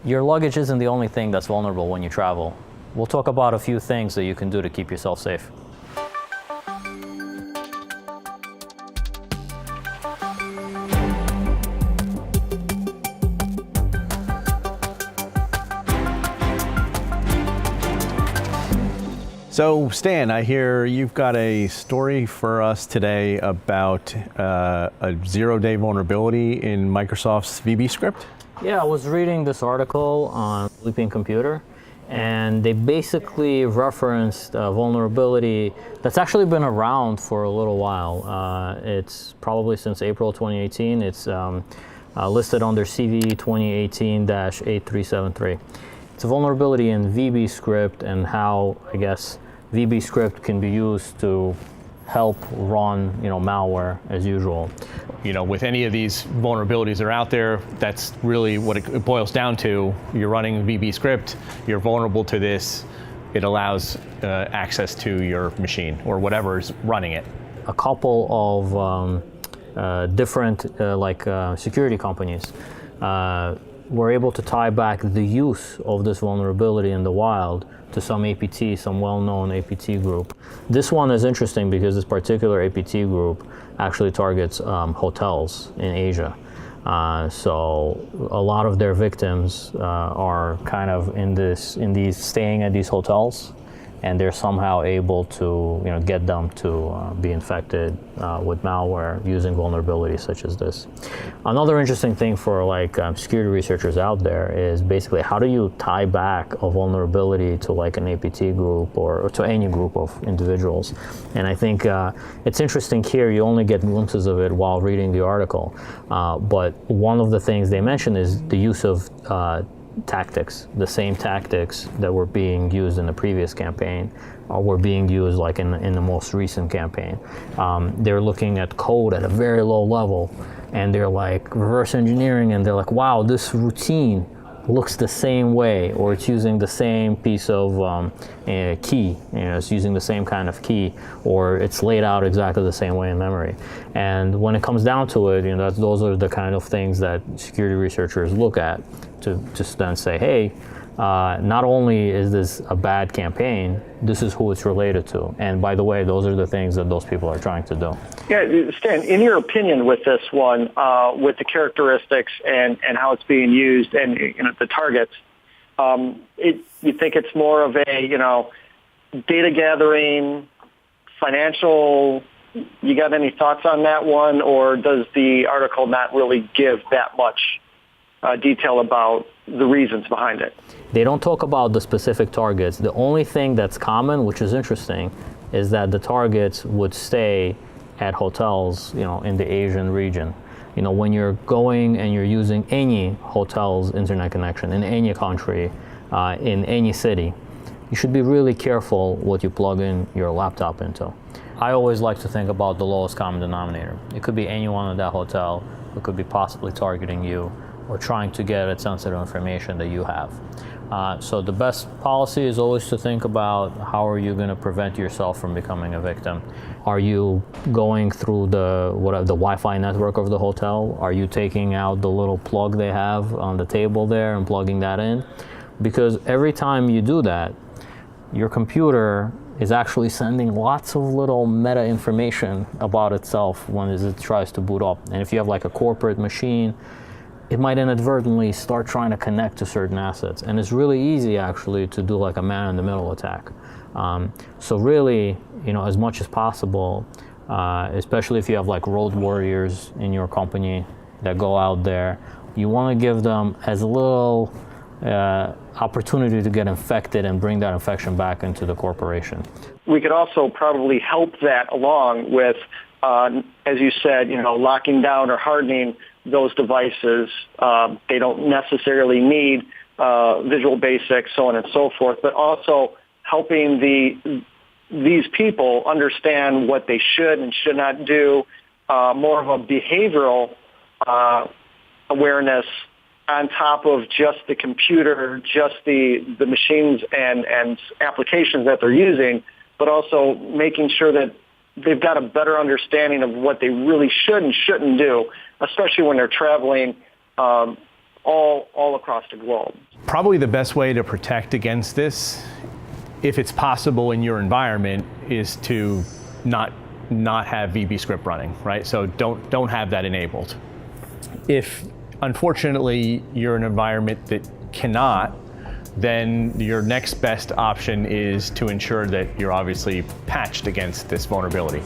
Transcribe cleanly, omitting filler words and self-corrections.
Your luggage isn't the only thing that's vulnerable when you travel. We'll talk about a few things that you can do to keep yourself safe. So Stan, I hear you've got a story for us today about a zero-day vulnerability in Microsoft's VBScript? Yeah, I was reading this article on Sleeping Computer, and they basically referenced a vulnerability that's actually been around for a little while. It's probably since April 2018. It's listed under CV 2018-8373. It's a vulnerability in VBScript and how, I guess, VBScript can be used to help run, malware as usual. With any of these vulnerabilities that are out there, that's really what it boils down to. You're running VBScript, you're vulnerable to this, it allows access to your machine or whatever's running it. A couple of different security companies were able to tie back the use of this vulnerability in the wild to some APT, some well-known APT group. This one is interesting because this particular APT group actually targets hotels in Asia. So a lot of their victims are kind of staying at these hotels, and they're somehow able to get them to be infected with malware using vulnerabilities such as this. Another interesting thing for security researchers out there is basically how do you tie back a vulnerability to an APT group or to any group of individuals. And I think it's interesting here, you only get glimpses of it while reading the article, but one of the things they mention is the use of tactics. The same tactics that were being used in the previous campaign were being used in the most recent campaign. They're looking at code at a very low level, and they're reverse engineering, and they're wow, this routine looks the same way, or it's using the same piece of key, it's using the same kind of key, or it's laid out exactly the same way in memory. And when it comes down to it, those are the kind of things that security researchers look at to just then say, hey, not only is this a bad campaign, this is who it's related to. And by the way, those are the things that those people are trying to do. Yeah, Stan, in your opinion with this one, with the characteristics and how it's being used and the targets, you think it's more of a, data gathering, financial, you got any thoughts on that one, or does the article not really give that much detail about the reasons behind it? They don't talk about the specific targets. The only thing that's common, which is interesting, is that the targets would stay at hotels, in the Asian region. When you're going and you're using any hotel's internet connection in any country, in any city, you should be really careful what you plug in your laptop into. I always like to think about the lowest common denominator. It could be anyone at that hotel who could be possibly targeting you or trying to get at sensitive information that you have. So the best policy is always to think about how are you going to prevent yourself from becoming a victim. Are you going through the Wi-Fi network of the hotel? Are you taking out the little plug they have on the table there and plugging that in? Because every time you do that, your computer is actually sending lots of little meta information about itself when it tries to boot up. And if you have a corporate machine, it might inadvertently start trying to connect to certain assets. And it's really easy actually to do a man-in-the-middle attack. So really, as much as possible, especially if you have road warriors in your company that go out there, you want to give them as little opportunity to get infected and bring that infection back into the corporation. We could also probably help that along with, as you said, locking down or hardening those devices. They don't necessarily need Visual Basic, so on and so forth, but also helping these people understand what they should and should not do, more of a behavioral awareness on top of just the computer, just the machines and applications that they're using, but also making sure that they've got a better understanding of what they really should and shouldn't do, especially when they're traveling all across the globe. Probably the best way to protect against this, if it's possible in your environment, is to not have VBScript running, right? So don't have that enabled. If unfortunately you're in an environment that cannot, then your next best option is to ensure that you're obviously patched against this vulnerability.